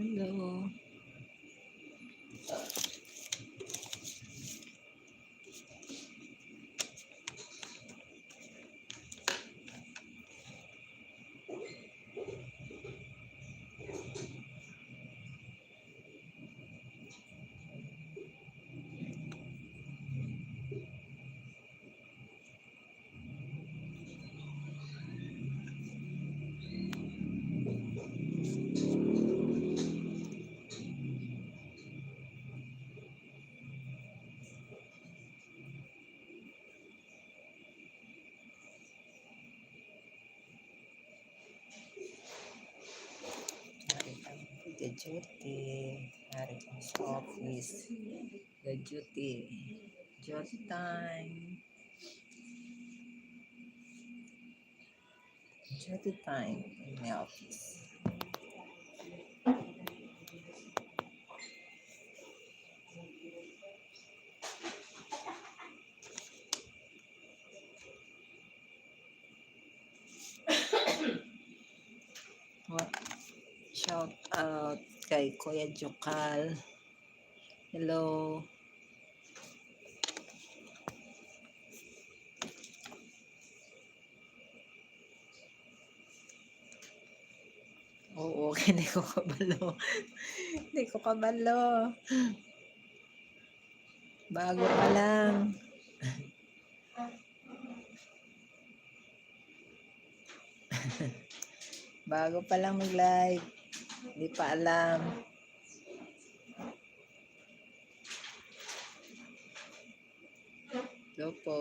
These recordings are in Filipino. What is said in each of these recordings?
Hello. The duty. Hari ang sa office. The duty. Duty time. Duty time in my office. What? Shout out kay Kuya Jokal. Hello. Oo, hindi ko kabalo. Hindi ko kabalo. Bago pa lang. Bago pa lang mag-live. Hindi pa alam. Hello po.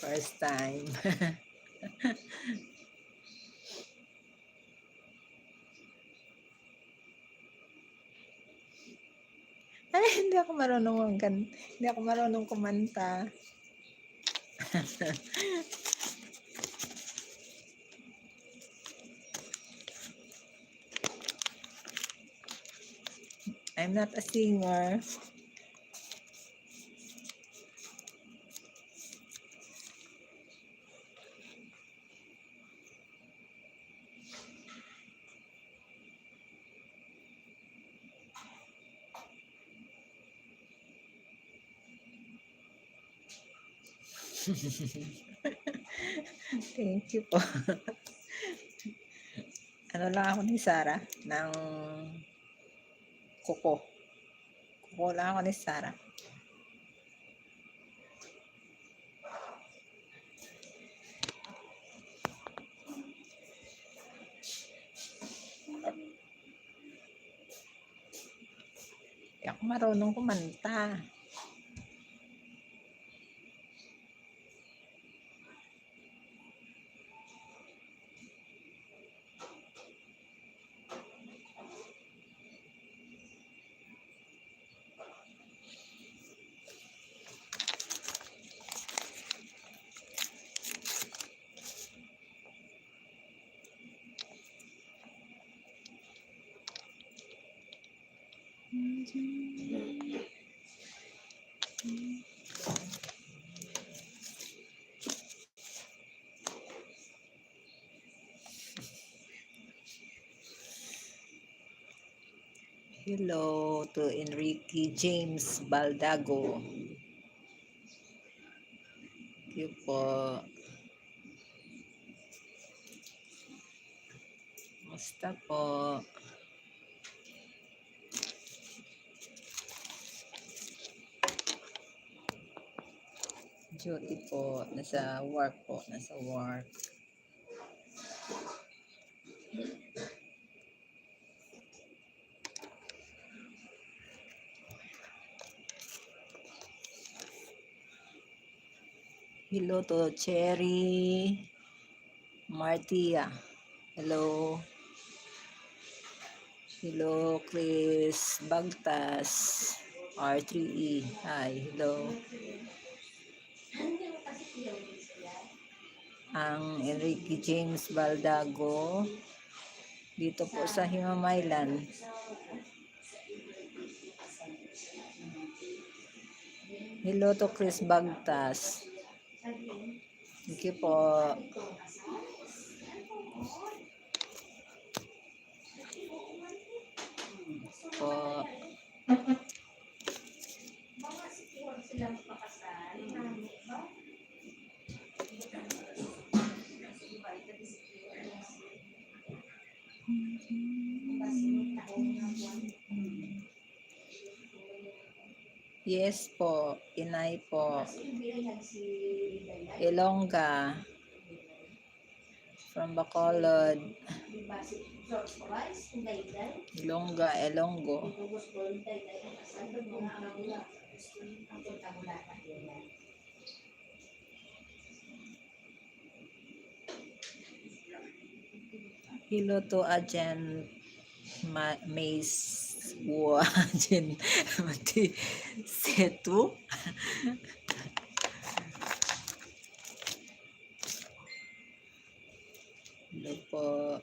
First time. Ay, hindi ako marunong hindi ako marunong kumanta. I'm not a singer. Thank you po. Ano lang ako ni Sarah ng kuko. Kuko lang ako ni Sarah. Hindi ako marunong kumanta. Hello to Enrique James Baldago. Thank you po. Musta po? Duty po. Nasa work po. Nasa work. Hello to Cherry Martia. Hello. Hello, Chris Bagtas. R3E. Hi, hello. Ang Enrique James Baldago. dito po sa Himamaylan. Hello to Chris Bagtas. Thank you po. Po. Yes po, Inay po. Ilongga. From Bacolod. Ilongga, Elonggo. Hello to Agent Mace Agent Mati Setu. Hello po.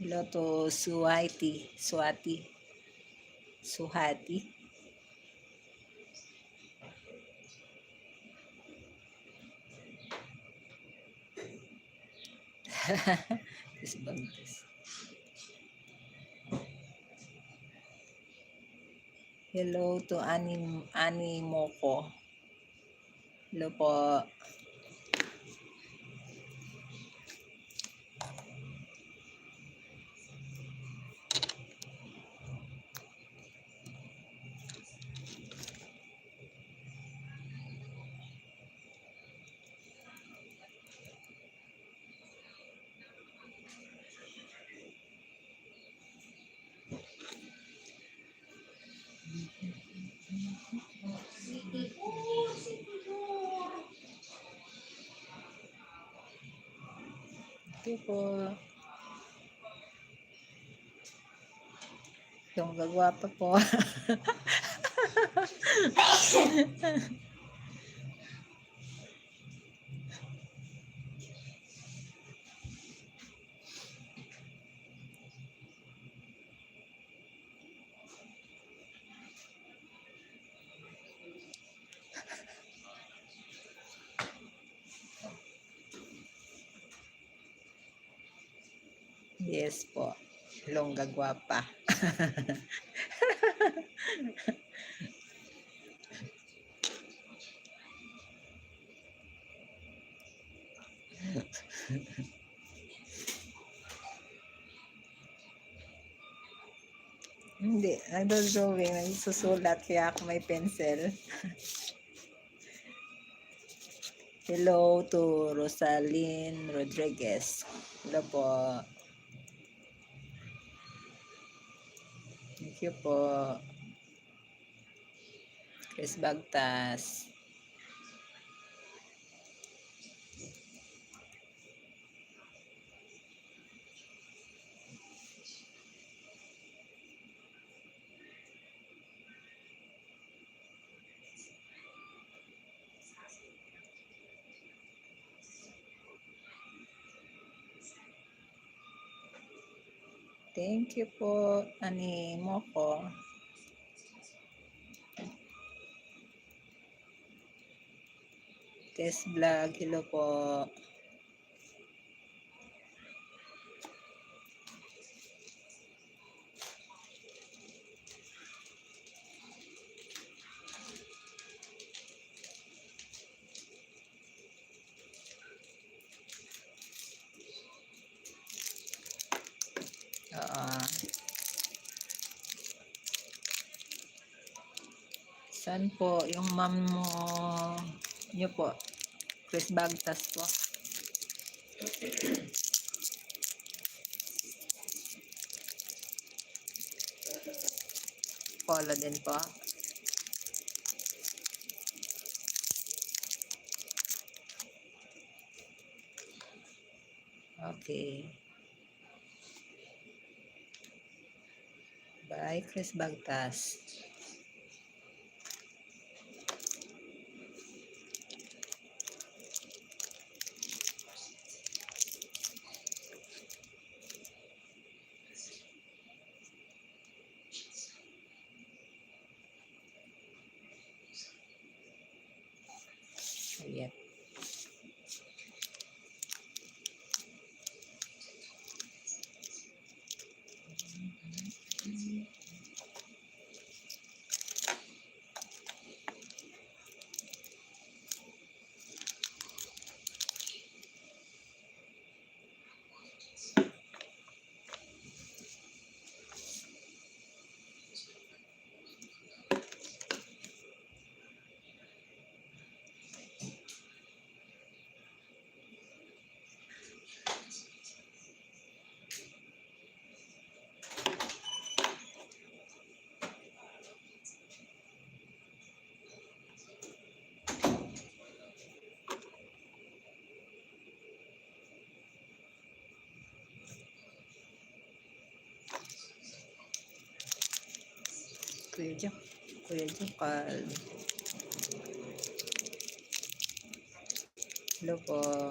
Hello to Suhati. Hello to Ani Moko. Hello po. Thank you po. Yung gagwapa po. Yes po. Longga guwapa. Hindi, nagdo-drawing, nagsusulat kaya ako may pencil. Hello to Rosaline Rodriguez. Hello po. Thank you po. Chris Bagtas. Thank you po, Ani Moko. Test vlog, hello po. Saan po yung ma'am mo nyo po? Chris Bagtas po. Follow din po. Okay. Bye, Chris Bagtas. Kuya Jokal. Hello po.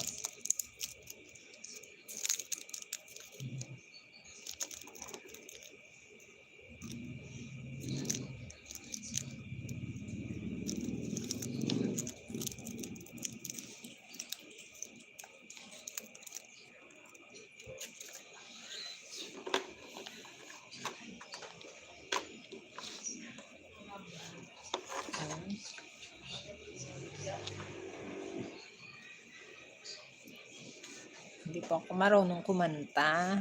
Hindi pa ako marunong kumanta.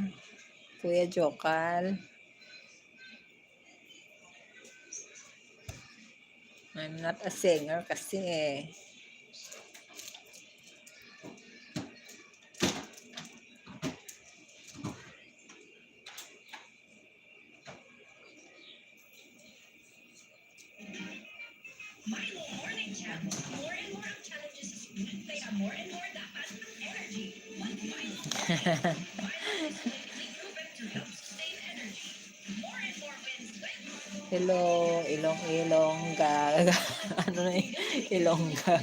Kuya Jokal. I'm not a singer kasi eh. Hello, Ilongga. Ano na yung Ilongga?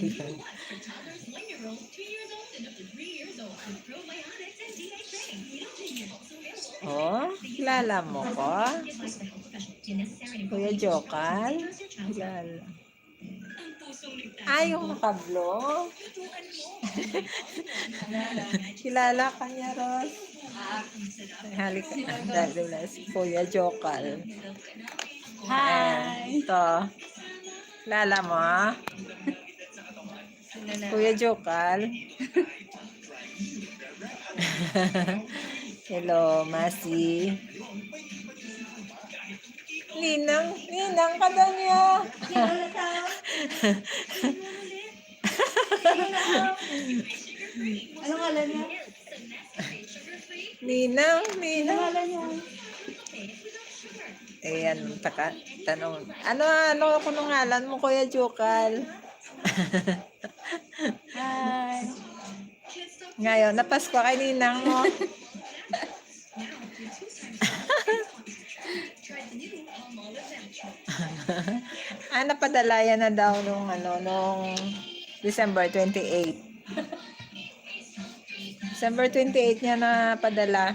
Oh, kilala mo ko? Kuya Jokal? Kilala. Ay, yung nakablo? Kilala ka niya, Ros? Halika. Dahil si Kuya Jokal. Hi! Ito. Kilala mo? Kuya Jokal? Hello, Masi. Ninang ka daw niya. Ano ngalan niya? Ninang. Ano ngalan niya? Ayan, tanong. Ano kung ngalan mo, Kuya Jokal? Hi! Ngayon, napasko kay Ninang mo. Napadala yan na daw nung December 28. December 28 niya na padala.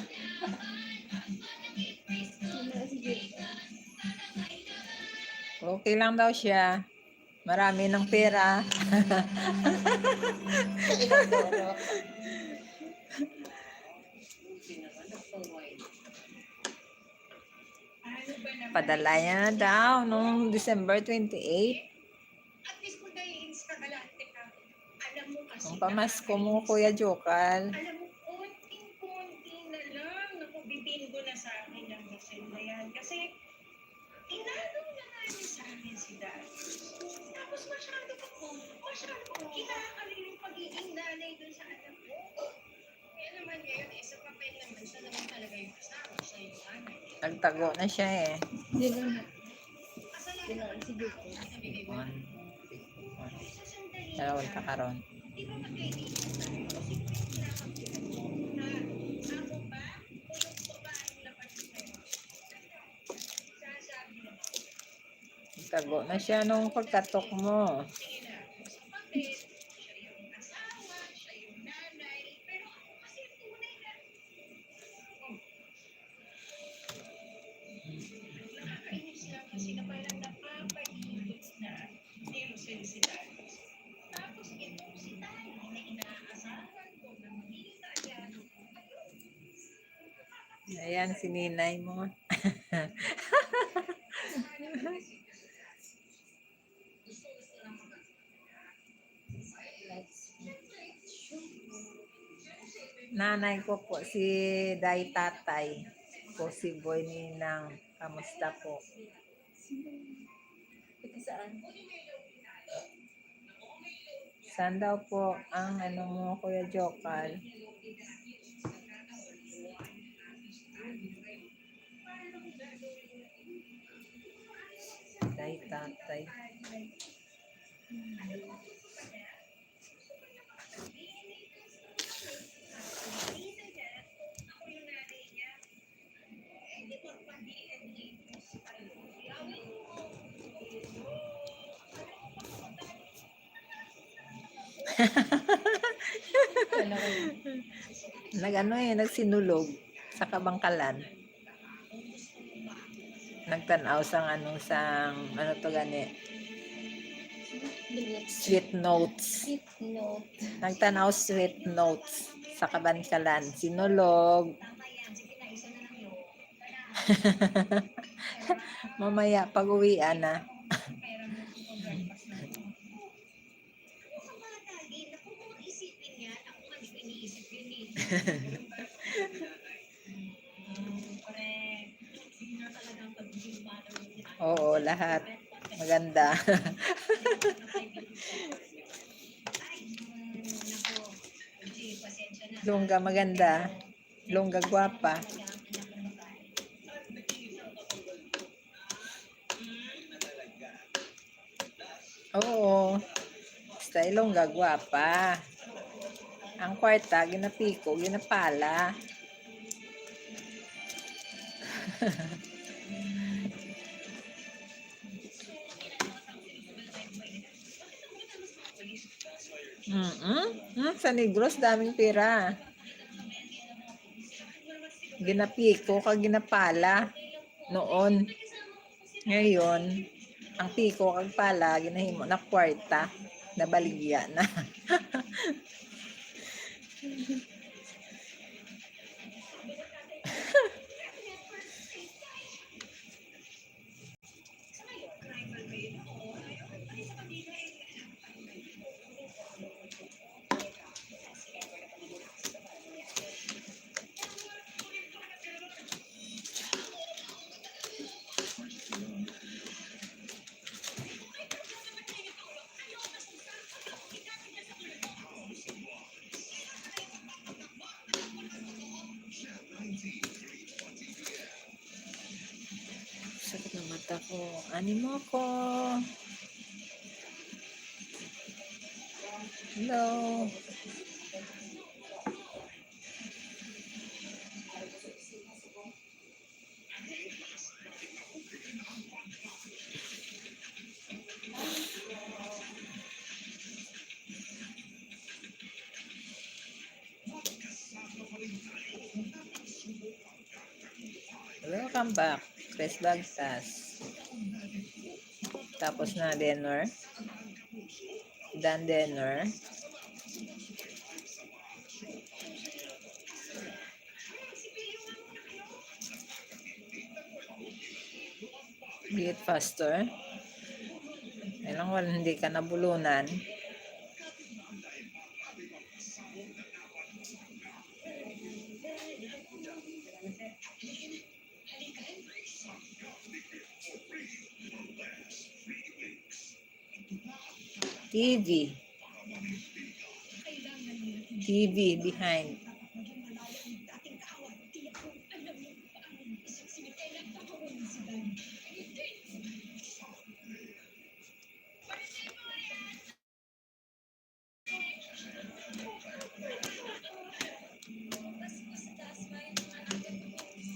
Okay lang daw siya. Marami ng pera. Padala niya na daw nung December 28. Ang pamasko mo, Kuya Jokal. Alam mo, konting-konti na lang. Naku, bibingo na sa akin ang Rosel na yan. Kasi, tinanong na nga niya sa akin si Dad. Tapos masyado kinakali yung pagiging nanay dun sa anak ko. Kaya naman ngayon, sa papel naman, siya naman talaga yung kasama. Siya yung nanay. Nagtago na siya eh. Hindi lang. Kasalanan Sige po. Dalawal ka karon. Di ba magkaibigan tayo? Kasi kung kinakapitan mo, ako ba? O yung babaeng lapat sa'yo? Sasabi na ba? Nagtago na siya nung pagkatok mo. Sige na, sa papel, siya yung asawa, siya yung nanay, pero ako kasi tunay na. Nakakainis lang kasi na parang napapahihigit na ni Rosel si Dad. Tapos itong si Dad na inaasahan ko na magiging kaalyado ko. Ayan, si ninay mo. Nanay ko po, si Day Tatay. Po si Boy Ninang. Kamusta po? Ito saan? Saan daw po ang mo, Kuya Jokal? Day Tatay. Kala ko yun. Nagsinulog sa kabangkalan. Nagtanaw sang ano to gani, sweet notes. Sweet note. Nagtanaw sweet notes sa kabangkalan. Sinulog. Mamaya pag uwian na. Oo, lahat. Maganda. Longga maganda. Longga gwapa. Oo. Basta Longga gwapa. Ang kwarta, ginapiko, ginapala. Sa Negros, daming pera. Ginapiko ka ginapala noon. Ngayon, ang piko kag pala, ginahimo na kwarta, nabaligya na. Sakit ng mata ko. Animo ko. Hello. Welcome back. Chris Bagtas. Tapos na dinner. Done dinner. Be it faster. Kailang wala hindi ka nabulunan. TV. TV behind.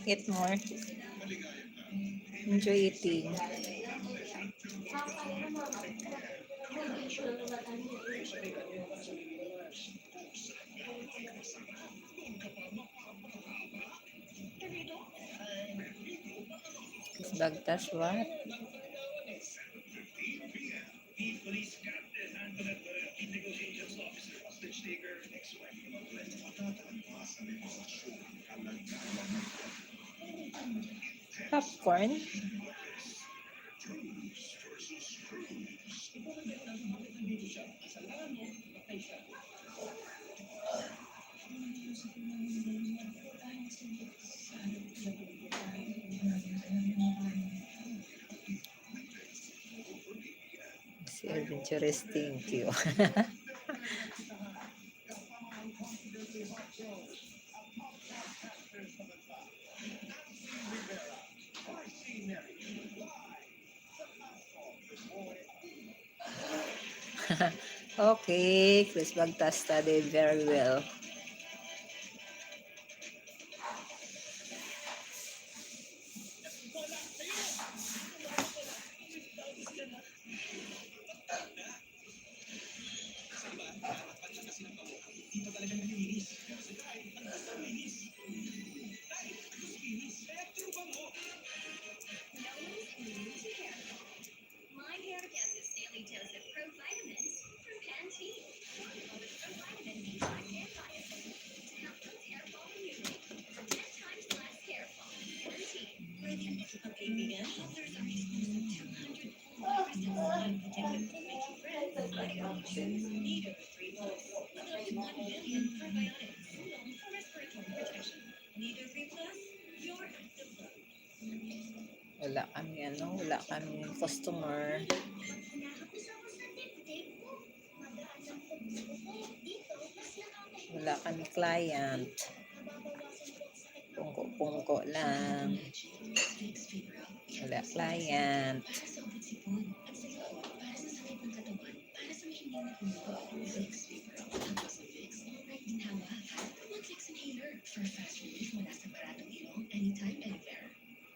Eat more. Enjoy eating. Bagtas what? Popcorn? Si Adventurous, thank you. Okay, Chris Bagtas studied very well. Wala kami customer. Wala kami client. Pungko-pungko lang. Wala client.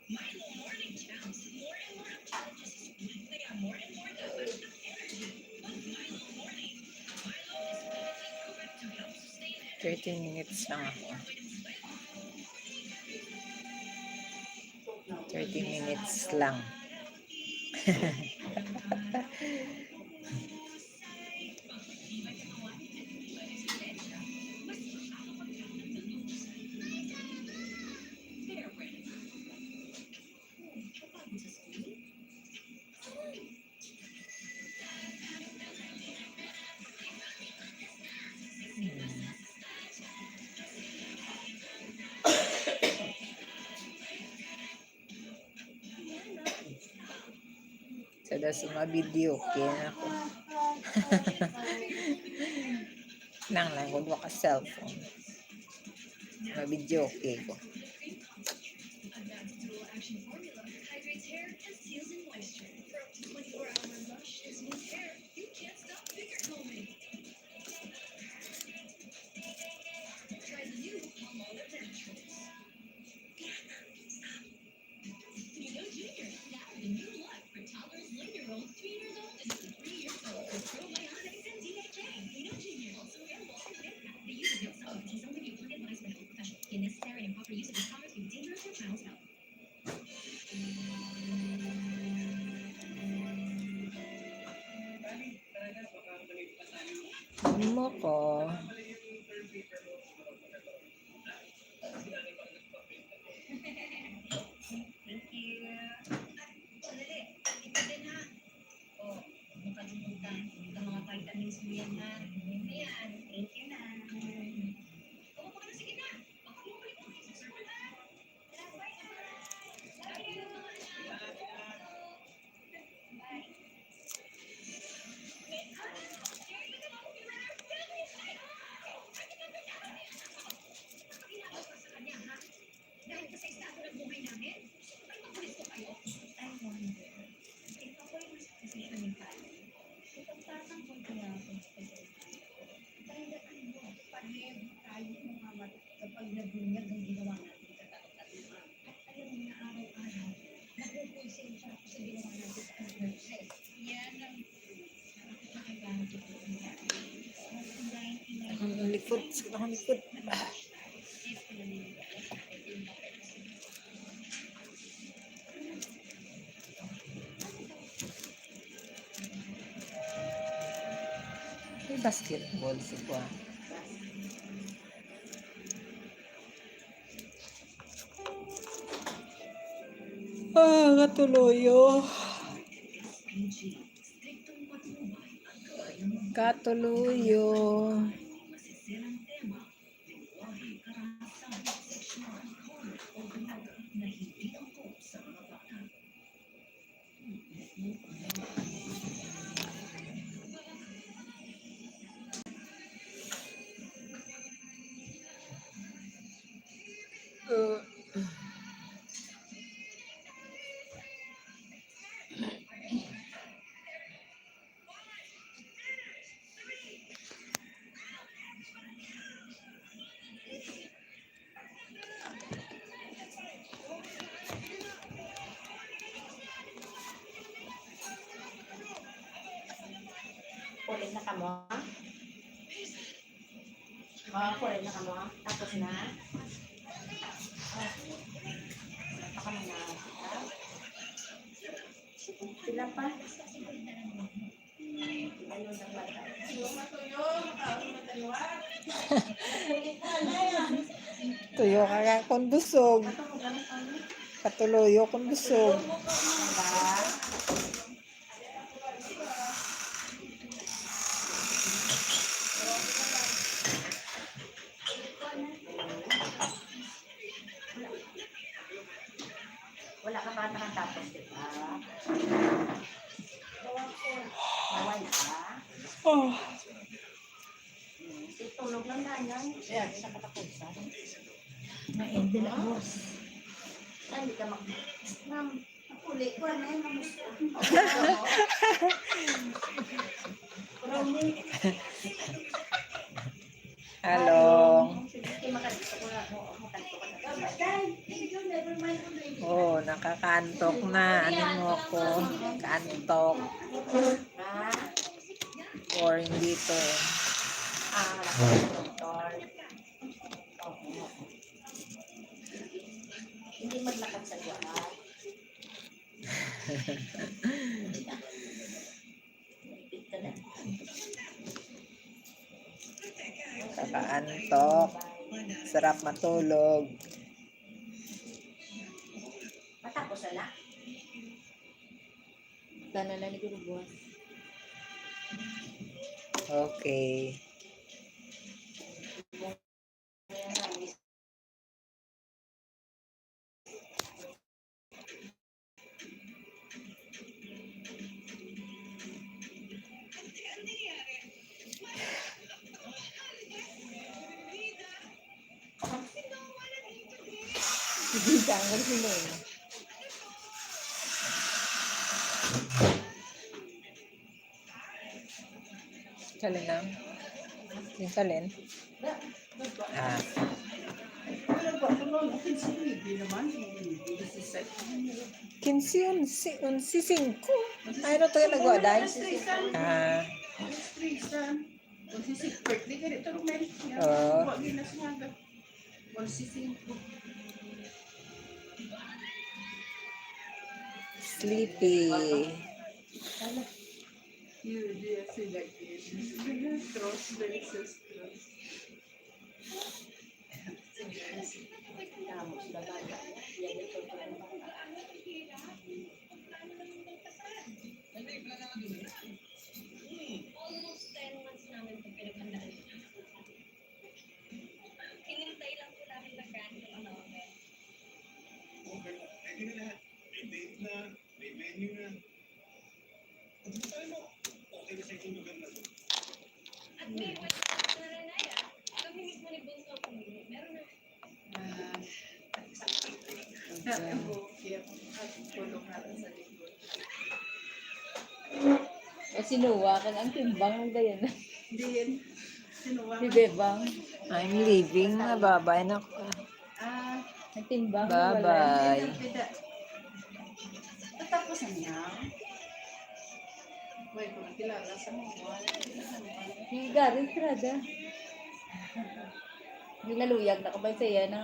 Morning champs. More and more challenges is good. Kaya more and more dapat ng energy. Pag Milo morning. Milo is clinically proven to help sustain energy. 30 minutes lang ako. 30 minutes lang. Sada sa mga video, okay na ako. lang kung waka cellphone. Mga video, okay ko. Ano mo ko? Thank you. Sandali. Ito din ha. Oh, huwag kalimutan. Ang mga vitamins mo yan ha. Ayan. Thank you na. Oo, baka na. Sige na. Baka bumalik mo kayo sa sermon ha. Bye. Love you. Bye. Dahil sa estado ng buhay namin, ay makulit ko kayo. I wonder, if ako'y nasa posisyon ng tayo, ipagtatanggol kaya ako sa posisyon. Dahil ano, pareho tayo Muhammad kapag nabunyag ang ginawa natin sa taon-taon. At alam mo na araw-araw, nagpupulsensya ako sa ginawa natin sa anniversary. Yan ang nakakailangan ko po ang dahil. Ang likod. May basketball si Kwa. Katuloyo. Katuloyo. Kulit na kamo. Kulit na kamo. Tapos na. Baka na. Sila pa. Ano na ba? Tuyo ka nga kung busog. Katuloyo kung busog. yan. Kaya, sa katapusan. Na hindi na boss. Ay, hindi ka Ma'am, napuli ko na yun. Kamusta? Brownie. Halong. Sige, makadito ko na. Makanto ka na. Dahil, never mind. Oh, nakakantok na. Ano mo ako? Kantok. Ah, Boring dito. wala ka ng doktor. Oo. Hindi maglakad sa luwaan. Malipit ka na. Kakaantok. Sarap matulog. Matapos na lang. Tana na ni Guru Buwan. Okay. Sige, jangan sini. Kalin lang. Yung kalin. Ah. Kinsi un si 5. Ay, no to yung nagwaday. Ah. Oh. Sleepy. Tapos na lang. Yan ito. Almost 10 months namin ito pinaghandaan. Hinintay lang po namin mag-grant yung annulment. At may wala na rin ay kami mismo ni Bunso pumili. Meron na. O sinuwa kan ang timbang ng gayan. Din. Si Bebang. I'm leaving na. Bye-bye na ko. Ang timbang. Bye-bye. Tapos na niya. Wait, kung kilala sa mga. Si Gary Estrada. Nilaluyag na ko ba sa iya ng